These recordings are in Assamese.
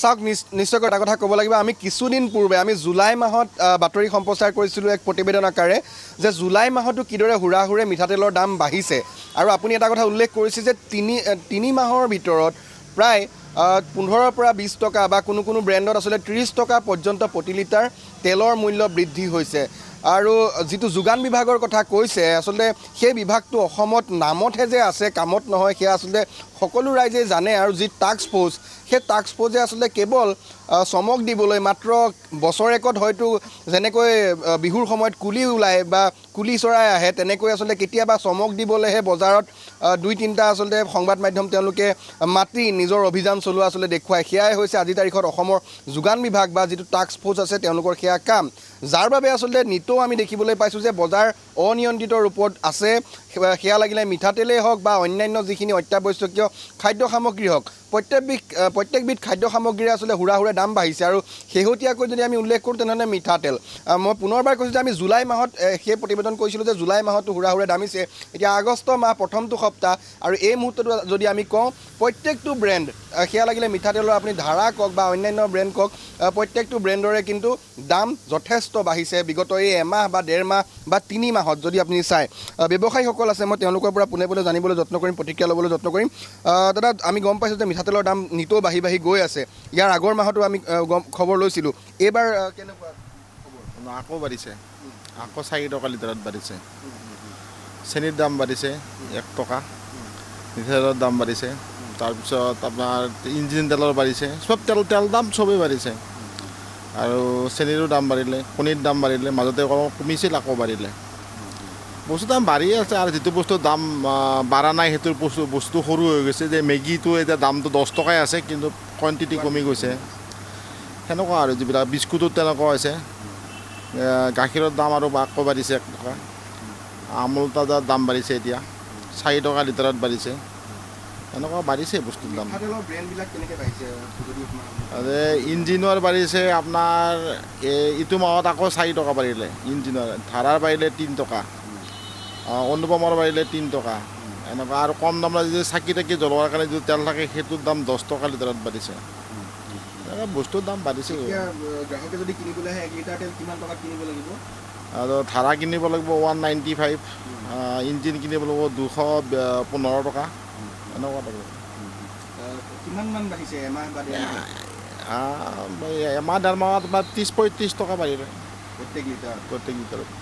চাওক নিশ্চয়কৈ এটা কথা ক'ব লাগিব আমি কিছুদিন পূৰ্বে আমি জুলাই মাহত বাতৰি সম্প্ৰচাৰ কৰিছিলোঁ এক প্ৰতিবেদন আকাৰে যে জুলাই মাহতো কিদৰে হুৰাহুৰে মিঠাতেলৰ দাম বাঢ়িছে আৰু আপুনি এটা কথা উল্লেখ কৰিছে যে তিনি মাহৰ ভিতৰত প্ৰায় 15 পৰা 20 টকা বা কোনো ব্ৰেণ্ডত আসলে 30 টকা পৰ্যন্ত প্ৰতি লিটাৰ তেলৰ মূল্য বৃদ্ধি হৈছে আৰু যেটো যোগান বিভাগৰ কথা কৈছে আসলে সেই বিভাগটো অসমত নামতহে যে আছে কামত নহয় সেয়া আসলে সকলো ৰাইজে জানে আৰু যি টাস্ক ফোৰ্স সেই টাস্ক ফোৰ্সে আসলে কেৱল চমক দিবলৈ মাত্ৰ বছৰেকত হয়তো যেনেকৈ বিহুৰ সময়ত কুলি ওলায় বা কুলি চৰাই আহে তেনেকৈ আসলে কেতিয়াবা চমক দিবলৈহে বজাৰত দুই তিনিটা আসলে সংবাদ মাধ্যম তেওঁলোকে মাতি নিজৰ অভিযান চলোৱা আসলে দেখুৱায় সেয়াই হৈছে আজি তাৰিখত অসমৰ যোগান বিভাগ বা যেটো টাস্ক ফোৰ্স আছে তেওঁলোকৰ সেয়া কাম যাৰ বাবে আসলে নিতো আমি দেখিবলৈ পাইছো যে বজাৰ অনিয়ন্ত্ৰিত ৰূপত আছে সেয়া লাগিলে মিঠাতেলেই হওক বা অন্যান্য যিখিনি অত্যাৱশ্যকীয় খাদ্য সামগ্ৰী হওক প্ৰত্যেকবিধ খাদ্য সামগ্ৰীৰ আসলে হুৰাহুৰে দাম বাঢ়িছে আৰু শেহতীয়াকৈ যদি আমি উল্লেখ কৰোঁ তেনেহ'লে মিঠাতেল মই পুনৰবাৰ কৈছোঁ যে আমি জুলাই মাহত সেই প্ৰতিবেদন কৰিছিলোঁ যে জুলাই মাহতো হুৰাহুৰে দামিছে এতিয়া আগষ্ট মাহ প্ৰথমটো সপ্তাহ আৰু এই মুহূৰ্তটো যদি আমি কওঁ প্ৰত্যেকটো ব্ৰেণ্ড সেয়া লাগিলে মিঠাতেলৰ আপুনি ধাৰা কওক বা অন্যান্য ব্ৰেণ্ড কওক প্ৰত্যেকটো ব্ৰেণ্ডৰে কিন্তু দাম যথেষ্ট বাঢ়িছে বিগত এই এমাহ বা ডেৰ মাহ বা 3 মাহত যদি আপুনি চাই ব্যৱসায়ীসকল আছে মই তেওঁলোকৰ পৰা পোনে পোনে জানিবলৈ যত্ন কৰিম প্ৰতিক্ৰিয়া ল'বলৈ যত্ন কৰিম দাদা আমি গম পাইছোঁ যে মিঠাতেলৰ দাম নিতো বাঢ়ি গৈ আছে ইয়াৰ আগৰ মাহতো আমি খবৰ লৈছিলোঁ এইবাৰ কেনেকুৱা খবৰ আকৌ বাঢ়িছে আকৌ 4 টকা লিটাৰত বাঢ়িছে চেনিৰ দাম বাঢ়িছে 1 টকা মিঠাতেলৰ দাম বাঢ়িছে তাৰপিছত আপোনাৰ ইঞ্জিন তেলৰ বাঢ়িছে সব তেল দাম সবেই বাঢ়িছে আৰু চেনিৰো দাম বাঢ়িলে কণীৰ দাম বাঢ়িলে মাজতে অলপ কমিছিল আকৌ বাঢ়িলে বস্তুৰ দাম বাঢ়ি আছে আৰু যেটো বস্তুৰ দাম বাঢ়া নাই সেইটো বস্তু সৰু হৈ গৈছে যে মেগীটো এতিয়া দামটো 10 টকাই আছে কিন্তু কোৱান্টিটি কমি গৈছে সেনেকুৱা আৰু যিবিলাক বিস্কুটৰ তেনেকুৱা হৈছে গাখীৰৰ দাম আৰু আকৌ বাঢ়িছে 1 টকা আমুল তাজাৰ দাম বাঢ়িছে এতিয়া 4 টকা লিটাৰত বাঢ়িছে এনেকুৱা বাঢ়িছে বস্তুৰ দাম মিঠাতেলৰ ব্ৰেণ্ডবিলাক কেনেকৈ বাঢ়িছে ইঞ্জিনৰ বাঢ়িছে আপোনাৰ ইটো মাহত আকৌ 4 টকা বাঢ়িলে ইঞ্জিনৰ ধাৰাৰ বাঢ়িলে 3 টকা অনুপমৰ বাঢ়িলে 3 টকা এনেকুৱা আৰু কম দামৰ যদি চাকি তাকি জ্বলোৱাৰ কাৰণে যদি তেল থাকে সেইটোৰ দাম 10 টকা লিটাৰত বাঢ়িছে বস্তুৰ দাম বাঢ়িছে গ্ৰাহকে যদি কিনিবলৈ আহে 1 লিটাৰ তেল কিমান টকা কিনিব লাগিব আৰু ধাৰা কিনিব লাগিব 195 ইঞ্জিন কিনিব লাগিব 215 টকা এনেকুৱা টাইপ কিমান মান বাঢ়িছে এমাহ বা এমাহ ডেৰ মাহত আপোনাৰ 30-35 টকা বাঢ়িলে প্ৰত্যেক লিটাৰত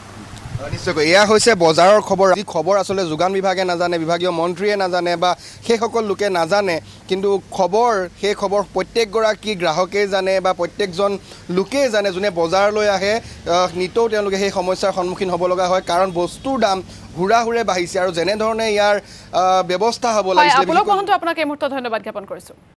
নিশ্চয়কৈ এয়া হৈছে বজাৰৰ খবৰ যি খবৰ আসলে যোগান বিভাগে নাজানে বিভাগীয় মন্ত্ৰীয়ে নাজানে বা সেইসকল লোকে নাজানে কিন্তু সেই খবৰ প্ৰত্যেকগৰাকী গ্ৰাহকেই জানে বা প্ৰত্যেকজন লোকেই জানে যোনে বজাৰলৈ আহে নিতৌ তেওঁলোকে সেই সমস্যাৰ সন্মুখীন হ'ব লগা হয় কাৰণ বস্তুৰ দাম হুৰাহুৰে বাঢ়িছে আৰু যেনে ধৰণে ইয়াৰ ব্যৱস্থা হ'ব লাগিছিল আপোনাক এই মুহূৰ্তত ধন্যবাদ জ্ঞাপন কৰিছোঁ।